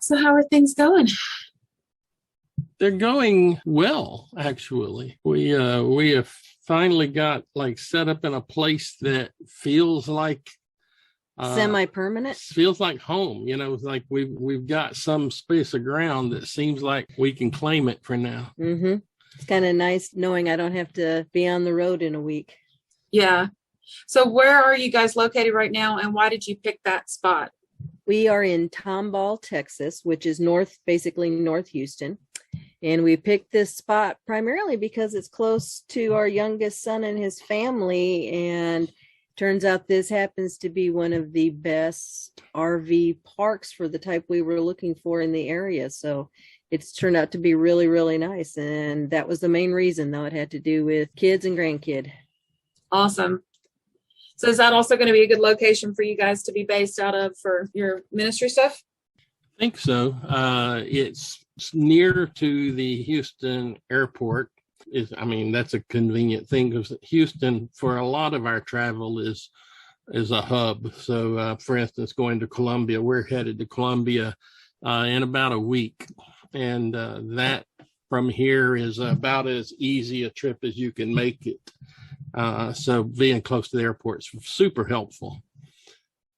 So how are things going? They're going well, actually. We have finally got like set up in a place that uh Semi-permanent. feels like home. It's like we've got some space of ground that seems like we can claim it for now. Mm-hmm. It's kind of nice knowing I don't have to be on the road in a week. Yeah. So where are you guys located right now, and why did you pick that spot? We are in Tomball, Texas, which is basically North Houston. And we picked this spot primarily because it's close to our youngest son and his family. And turns out this happens to be one of the best RV parks for the type we were looking for in the area. So it's turned out to be really, really nice. And that was the main reason, though. It had to do with kids and grandkid. Awesome. So is that also going to be a good location for you guys to be based out of for your ministry stuff? I think so. It's near to the Houston airport. That's a convenient thing because Houston, for a lot of our travel, is a hub. So, for instance, going to Columbia, we're headed to Columbia in about a week, and that from here is about as easy a trip as you can make it. So, being close to the airport is super helpful.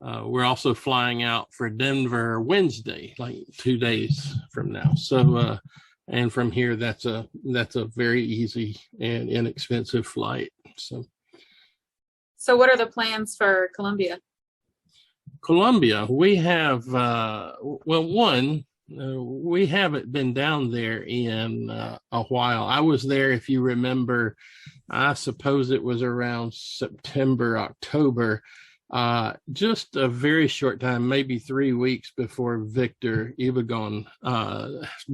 We're also flying out for Denver Wednesday, like 2 days from now. So, and from here, that's a very easy and inexpensive flight. So what are the plans for Columbia? Columbia, we have we haven't been down there in a while. I was there, if you remember. I suppose it was around September, October. Just a very short time, maybe 3 weeks before Victor Ibagon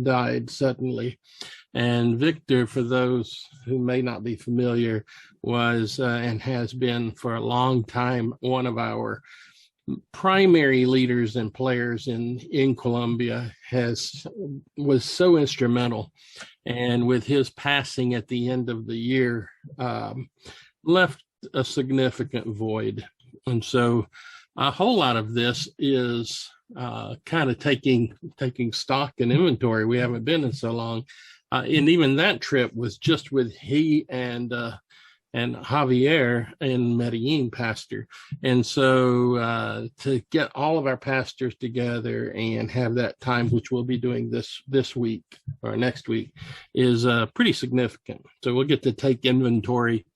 died suddenly. And Victor, for those who may not be familiar, was and has been for a long time one of our primary leaders and players in Colombia. Was so instrumental, and with his passing at the end of the year, left a significant void. And so a whole lot of this is kind of taking stock and inventory. We haven't been in so long. And even that trip was just with he and Javier and Medellin pastor. And so to get all of our pastors together and have that time, which we'll be doing this week or next week, is pretty significant. So we'll get to take inventory,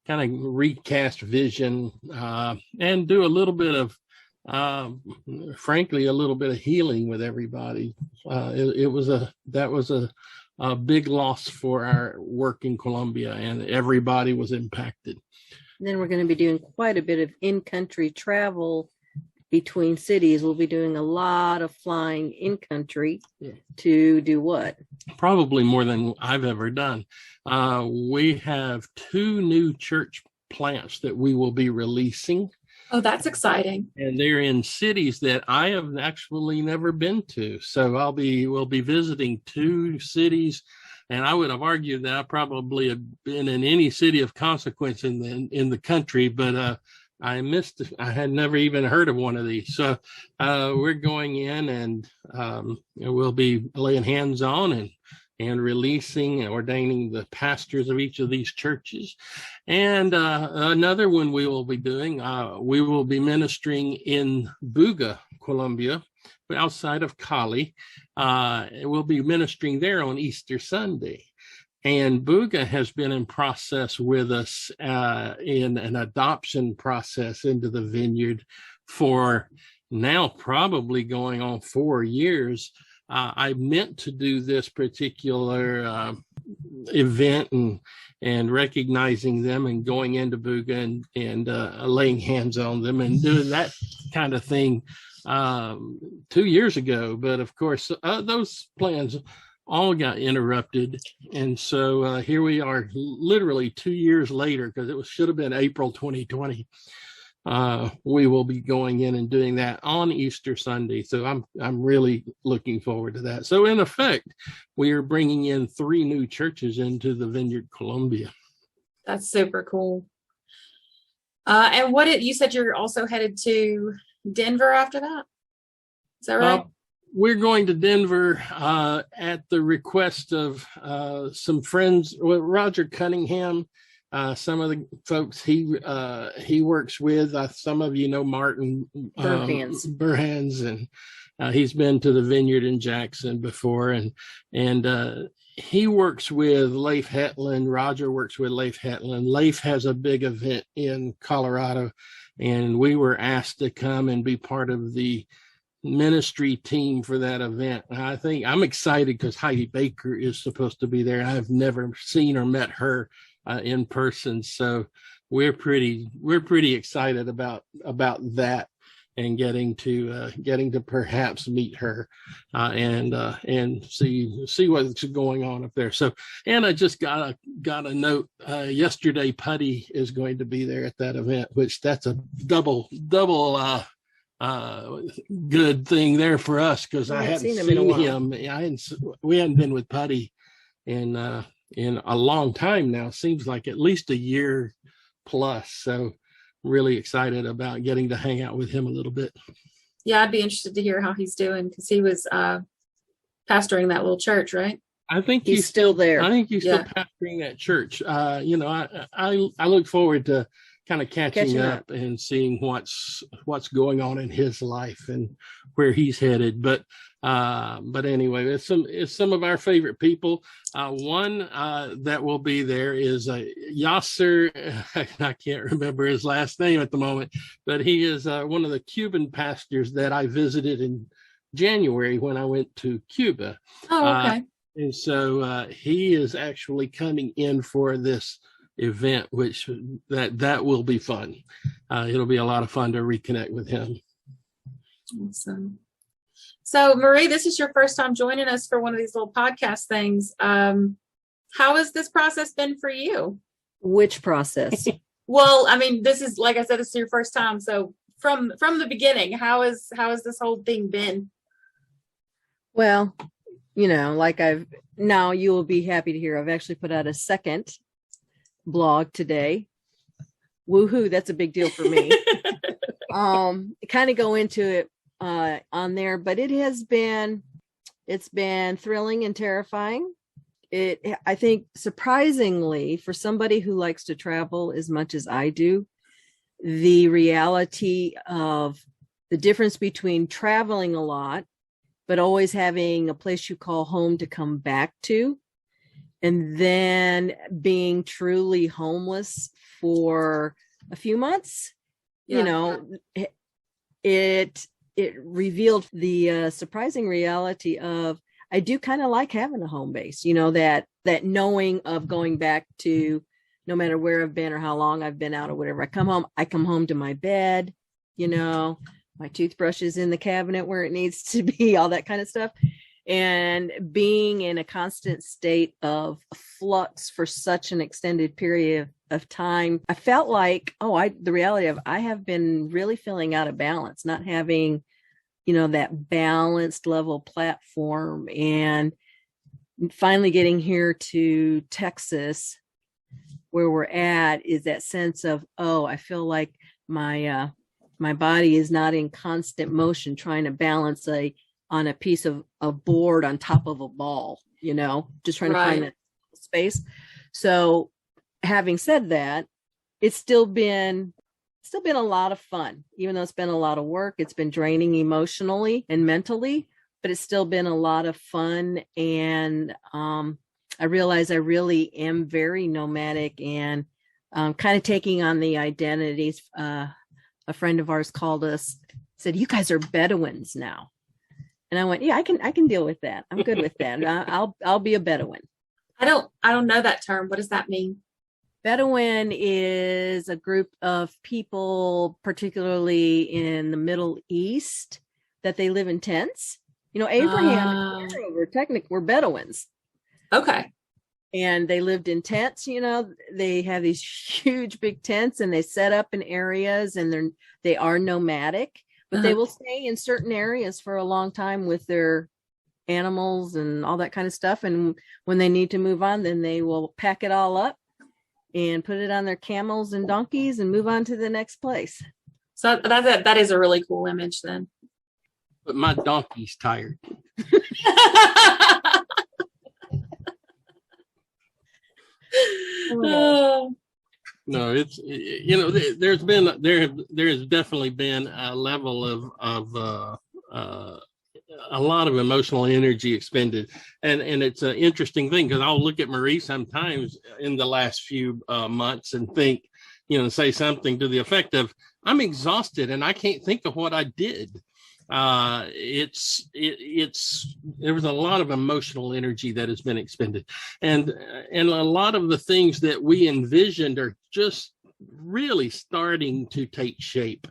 kind of recast vision, and do a little bit of, frankly, a little bit of healing with everybody. That was a big loss for our work in Colombia, and everybody was impacted. And then we're going to be doing quite a bit of in-country travel between cities. We'll be doing a lot of flying in-country to do what? Probably more than I've ever done. We have 2 new church plants that we will be releasing. Oh, that's exciting. And they're in cities that I have actually never been to. So we'll be visiting 2 cities. And I would have argued that I probably have been in any city of consequence in the country, but I had never even heard of one of these. So we're going in and we'll be laying hands on and releasing and ordaining the pastors of each of these churches. And another one we will be doing, we will be ministering in Buga, Colombia, outside of Cali. We'll be ministering there on Easter Sunday. And Buga has been in process with us in an adoption process into the vineyard for now probably going on 4 years. I meant to do this particular event and recognizing them and going into Buga and laying hands on them and doing that kind of thing 2 years ago. But of course, those plans all got interrupted. And so here we are literally 2 years later, because it should have been April 2020. We will be going in and doing that on Easter Sunday. So I'm really looking forward to that. So in effect, we are bringing in 3 new churches into the Vineyard Colombia. That's super cool. And you said you're also headed to Denver after that? Is that right? we're going to Denver at the request of some friends. Well, Roger Cunningham, some of the folks he works with. Some of you know Martin Burhans, and he's been to the Vineyard in Jackson before, and he works with Leif Hetland. Roger works with Leif Hetland. Leif has a big event in Colorado, and we were asked to come and be part of the ministry team for that event. I think I'm excited because Heidi Baker is supposed to be there. I've never seen or met her in person, so we're pretty excited about that, and getting to perhaps meet her and see what's going on up there. So, and I just got a note yesterday. Putty is going to be there at that event, which that's a double good thing there for us, because I hadn't seen him. We hadn't been with Putty in a long time now. Seems like at least a year plus. So really excited about getting to hang out with him a little bit. Yeah, I'd be interested to hear how he's doing, because he was pastoring that little church, right? I think he's still there. I think he's still pastoring that church. I look forward to kind of catching up and seeing what's going on in his life and where he's headed. But anyway, it's some of our favorite people. One that will be there is Yasser. I can't remember his last name at the moment, but he is one of the Cuban pastors that I visited in January when I went to Cuba. Oh, okay. And so he is actually coming in for this event, which that will be fun. It'll be a lot of fun to reconnect with him. Awesome. So Marie, this is your first time joining us for one of these little podcast things. How has this process been for you? Which process? Well, I mean, this is, like I said, this is your first time. So from the beginning, how has this whole thing been? Well, now you will be happy to hear I've actually put out a second blog today. Woohoo, that's a big deal for me. Kind of go into it on there, but it's been thrilling and terrifying. I think surprisingly, for somebody who likes to travel as much as I do, the reality of the difference between traveling a lot but always having a place you call home to come back to, and then being truly homeless for a few months, it revealed the surprising reality of, I do kind of like having a home base, that knowing of going back to, no matter where I've been or how long I've been out or whatever, I come home to my bed, my toothbrush is in the cabinet where it needs to be, all that kind of stuff. And being in a constant state of flux for such an extended period of time, I felt like, the reality of, I have been really feeling out of balance, not having, that balanced level platform. And finally getting here to Texas, where we're at, is that sense of, I feel like my body is not in constant motion trying to balance on a piece of board on top of a ball, just trying to find that space. So having said that, it's still been a lot of fun, even though it's been a lot of work. It's been draining emotionally and mentally, but it's still been a lot of fun. And I realize I really am very nomadic and kind of taking on the identities. A friend of ours said, "You guys are Bedouins now." And I went, "Yeah, I can deal with that. I'm good with that. I'll be a Bedouin." I don't know that term. What does that mean? Bedouin is a group of people, particularly in the Middle East, that they live in tents. Abraham and Sarah were Bedouins. Okay. And they lived in tents, they have these huge big tents, and they set up in areas, and they are nomadic, but they will stay in certain areas for a long time with their animals and all that kind of stuff. And when they need to move on, then they will pack it all up and put it on their camels and donkeys and move on to the next place. So that is a really cool image then. but my donkey's tired. No, it's, you know, there has definitely been a level of a lot of emotional energy expended, and it's an interesting thing, because I'll look at Marie sometimes in the last few months and think, you know, say something to the effect of, I'm exhausted and I can't think of what I did. It's there was a lot of emotional energy that has been expended, and a lot of the things that we envisioned are just really starting to take shape.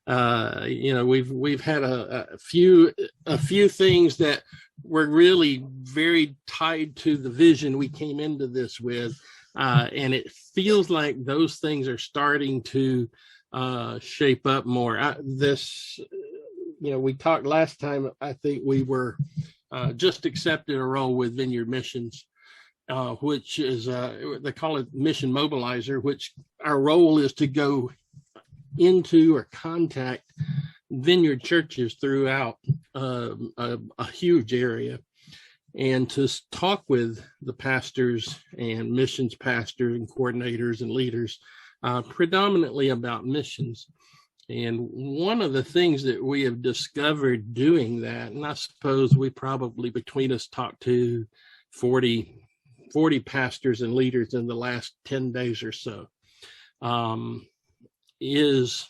You know, we've had a few things that were really very tied to the vision we came into this with, and it feels like those things are starting to shape up more. You know, we talked last time, I think we were just accepted a role with Vineyard Missions, which is, they call it Mission Mobilizer, which our role is to go into or contact vineyard churches throughout a huge area, and to talk with the pastors and missions pastors and coordinators and leaders, predominantly about missions. And one of the things that we have discovered doing that, and I suppose we probably between us talked to 40 pastors and leaders in the last 10 days or so, is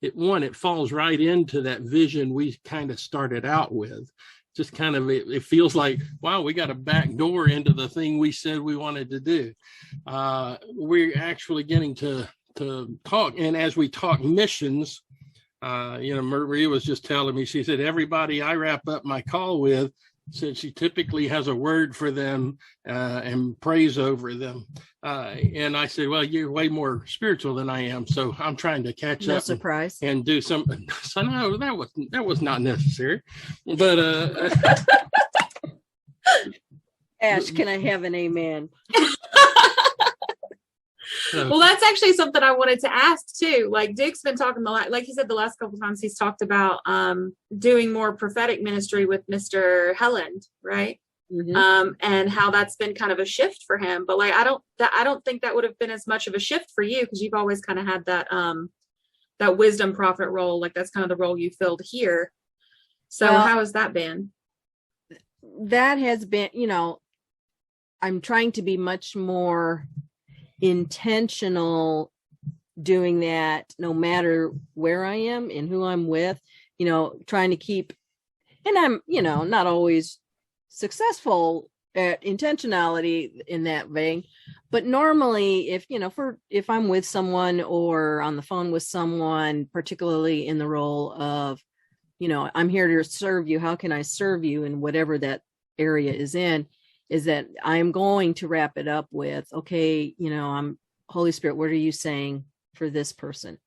it falls right into that vision we kind of started out with. Just kind of, it feels like, wow, we got a back door into the thing we said we wanted to do. We're actually getting to talk, and as we talk missions, you know, Marie was just telling me, she said, everybody I wrap up my call with said she typically has a word for them and prays over them. And I said, well, you're way more spiritual than I am, so I'm trying to catch No up surprise. and do something. So no, that was not necessary. But Ash, can I have an amen? Well, that's actually something I wanted to ask too. Like Dick's been talking like he said, the last couple of times he's talked about doing more prophetic ministry with Mr. Helland, right? Mm-hmm. And how that's been kind of a shift for him. But like I don't think that would have been as much of a shift for you, because you've always kind of had that wisdom prophet role. Like that's kind of the role you filled here. So how has that been? That has been, you know, I'm trying to be much more intentional doing that, no matter where I am and who I'm with, you know, trying to keep, and I'm, you know, not always successful at intentionality in that vein, but normally if I'm with someone or on the phone with someone, particularly in the role of, you know, I'm here to serve you, how can I serve you in whatever that area is in, is that I'm going to wrap it up with, okay, you know, I'm Holy Spirit, what are you saying for this person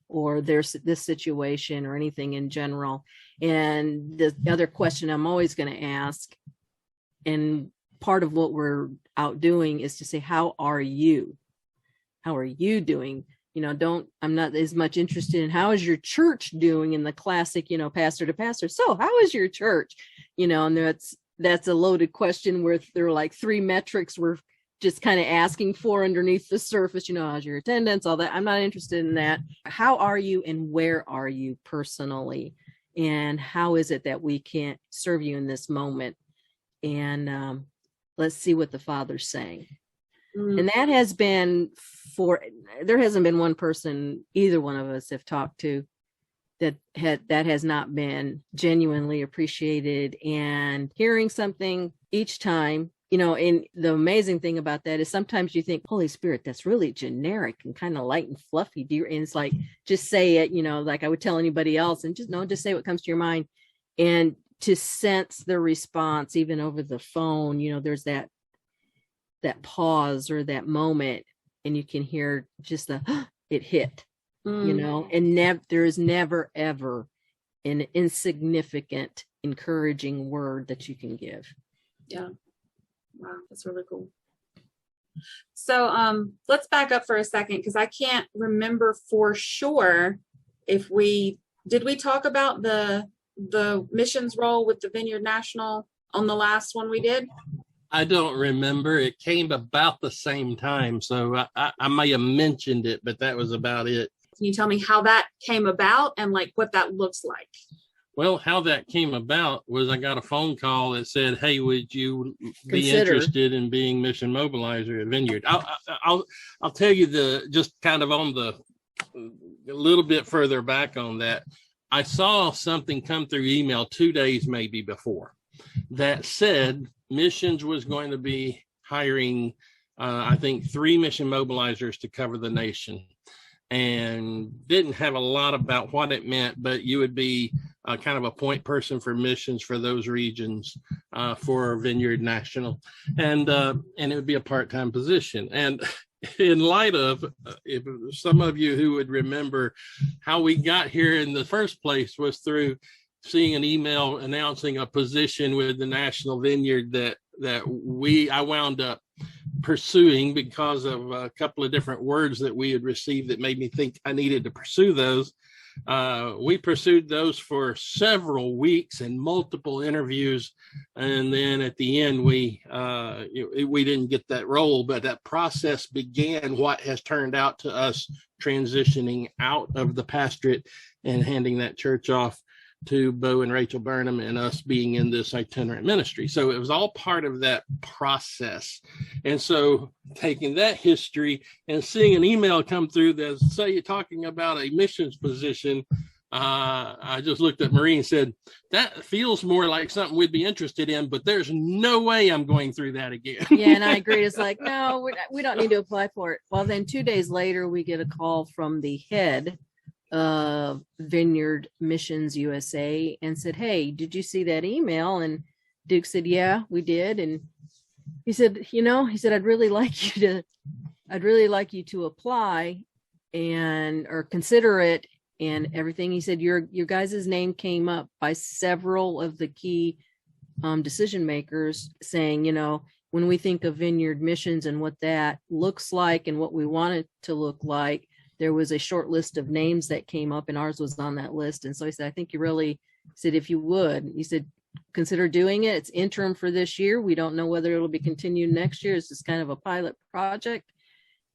or there's this situation or anything in general? And the other question I'm always going to ask, and part of what we're out doing, is to say, how are you? How are you doing? You know, I'm not as much interested in how is your church doing in the classic, you know, pastor to pastor. So how is your church? You know, and that's a loaded question where there are like 3 metrics we're just kind of asking for underneath the surface, you know, how's your attendance, all that. I'm not interested in that. How are you and where are you personally? And how is it that we can serve you in this moment? And let's see what the Father's saying. And that has been there hasn't been one person either one of us have talked to that has not been genuinely appreciated, and hearing something each time, you know. And the amazing thing about that is sometimes you think, Holy Spirit, that's really generic and kind of light and fluffy. And it's like, just say it, you know, like I would tell anybody else, and just say what comes to your mind. And to sense the response, even over the phone, you know, there's that pause or that moment, and you can hear just it hit. You know, and there is never, ever an insignificant, encouraging word that you can give. Yeah. Wow, that's really cool. So let's back up for a second, because I can't remember for sure if did we talk about the the missions role with the Vineyard National on the last one we did? I don't remember. It came about the same time, so I may have mentioned it, but that was about it. Can you tell me how that came about and like what that looks like? Well, how that came about was I got a phone call that said, "Hey, would you be Consider. interested in being mission mobilizer at Vineyard?" I'll tell you just kind of on a little bit further back on that. I saw something come through email 2 days maybe before that said missions was going to be hiring, I think, 3 mission mobilizers to cover the nation, and didn't have a lot about what it meant, but you would be kind of a point person for missions for those regions for Vineyard National, and it would be a part-time position. And in light of, if some of you who would remember how we got here in the first place was through seeing an email announcing a position with the National Vineyard that I wound up pursuing because of a couple of different words that we had received that made me think I needed to pursue those. We pursued those for several weeks and multiple interviews, and then at the end we didn't get that role, but that process began what has turned out to us transitioning out of the pastorate and handing that church off to Bo and Rachel Burnham and us being in this itinerant ministry. So it was all part of that process. And so taking that history and seeing an email come through that say you're talking about a missions position, I just looked at Marie and said, that feels more like something we'd be interested in, but there's no way I'm going through that again. Yeah, and I agree. It's like, no, we don't need to apply for it. Well, then 2 days later, we get a call from the head of Vineyard Missions USA and said, "Hey, did you see that email?" And Duke said, "Yeah, we did." And he said, I'd really like you to apply or consider it and everything. He said, your guys' name came up by several of the key decision makers saying, when we think of Vineyard Missions and what that looks like and what we want it to look like, there was a short list of names that came up and ours was on that list. And so he said, I think if you would, he said, consider doing it. It's interim for this year. We don't know whether it'll be continued next year. It's just kind of a pilot project.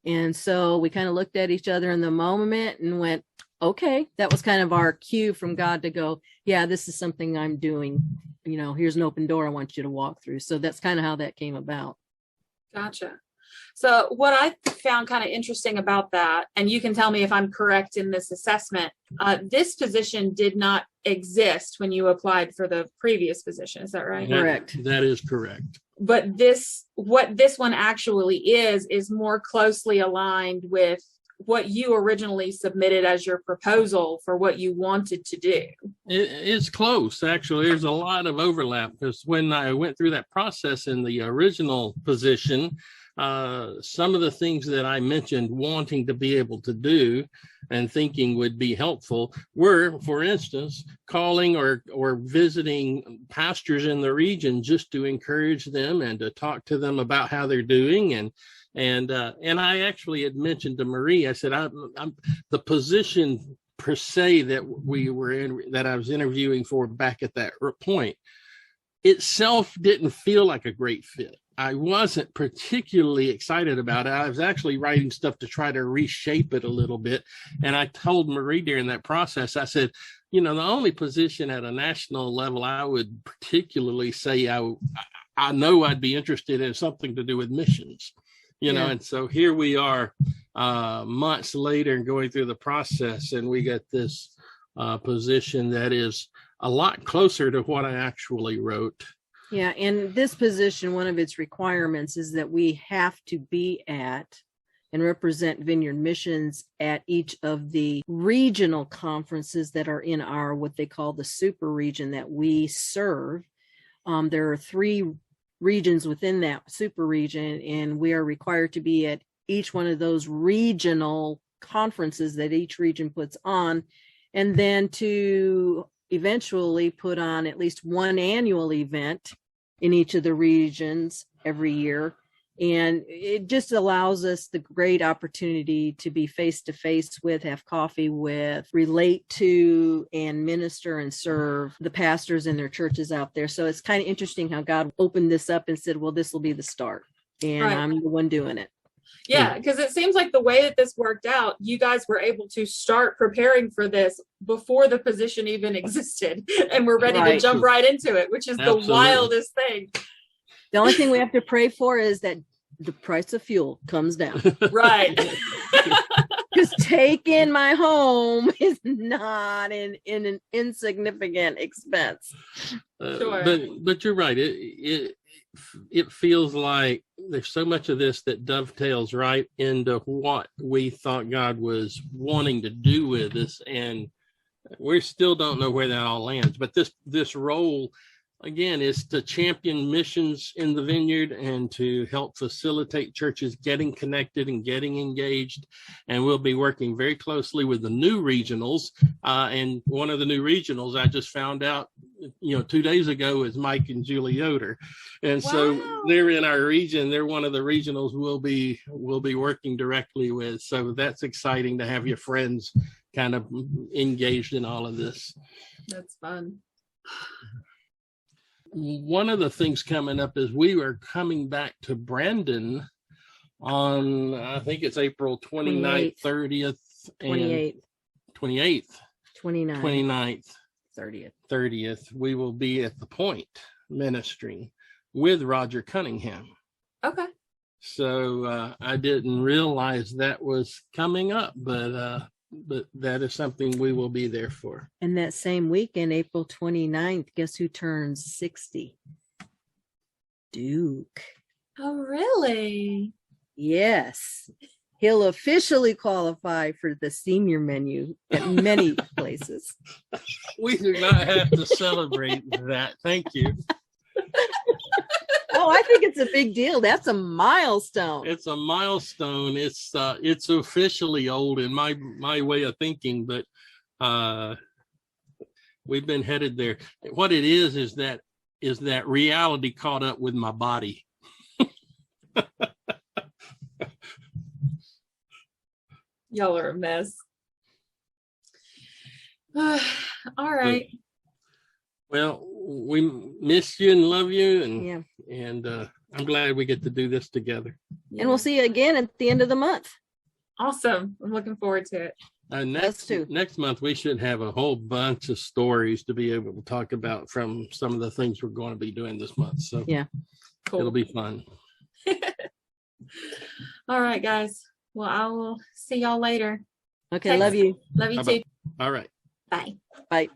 And so we kind of looked at each other in the moment and went, okay, that was kind of our cue from God to go, yeah, this is something I'm doing. Here's an open door I want you to walk through. So that's kind of how that came about. Gotcha. So what I found kind of interesting about that, and you can tell me if I'm correct in this assessment, this position did not exist when you applied for the previous position. Is that right? Correct. That is correct. But what this one actually is more closely aligned with what you originally submitted as your proposal for what you wanted to do. It's close, actually. There's a lot of overlap because when I went through that process in the original position, some of the things that I mentioned wanting to be able to do and thinking would be helpful were, for instance, calling or visiting pastors in the region just to encourage them and to talk to them about how they're doing. And I actually had mentioned to Marie, I said, I'm the position per se that we were in, that I was interviewing for back at that point, itself didn't feel like a great fit. I wasn't particularly excited about it. I was actually writing stuff to try to reshape it a little bit. And I told Marie during that process, I said, the only position at a national level I would particularly say I know I'd be interested in something to do with missions. And so here we are months later and going through the process, and we get this position that is a lot closer to what I actually wrote. Yeah, and this position, one of its requirements is that we have to be at and represent Vineyard Missions at each of the regional conferences that are in our, what they call the super region that we serve. There are 3 regions within that super region, and we are required to be at each one of those regional conferences that each region puts on, and then to eventually put on at least one annual event in each of the regions every year. And it just allows us the great opportunity to be face to face with, have coffee with, relate to, and minister and serve the pastors and their churches out there. So it's kind of interesting how God opened this up and said, well, this will be the start. And right. I'm the one doing it. Yeah, because it seems like the way that this worked out, you guys were able to start preparing for this before the position even existed. And we're ready to jump right into it, which is the wildest thing. The only thing we have to pray for is that the price of fuel comes down. Right. Because taking my home is not an insignificant expense. Sure. But you're right. It feels like there's so much of this that dovetails right into what we thought God was wanting to do with us, and we still don't know where that all lands. But this role, again, is to champion missions in the vineyard and to help facilitate churches getting connected and getting engaged. And we'll be working very closely with the new regionals. And one of the new regionals I just found out, 2 days ago is Mike and Julie Yoder. And so they're in our region. They're one of the regionals we'll be working directly with. So that's exciting to have your friends kind of engaged in all of this. That's fun. One of the things coming up is we are coming back to Brandon on, I think it's April 29th, 30th, and 28th, 29th, 30th. We will be at the Point ministering with Roger Cunningham. Okay. So I didn't realize that was coming up, but that is something we will be there for. And that same weekend, April 29th, guess who turns 60? Duke. Oh, really? Yes. He'll officially qualify for the senior menu at many places. We do not have to celebrate that. Thank you. Oh, I think it's a big deal. That's a milestone. It's a milestone. It's officially old in my way of thinking, but we've been headed there. What it is that reality caught up with my body. Y'all are a mess. All right. Well, we miss you and love you, and I'm glad we get to do this together. And we'll see you again at the end of the month. Awesome. I'm looking forward to it. Next month, we should have a whole bunch of stories to be able to talk about from some of the things we're going to be doing this month. So yeah, cool. It'll be fun. All right, guys. Well, I will see y'all later. Okay, love you. Love you too. All right. Bye. Bye.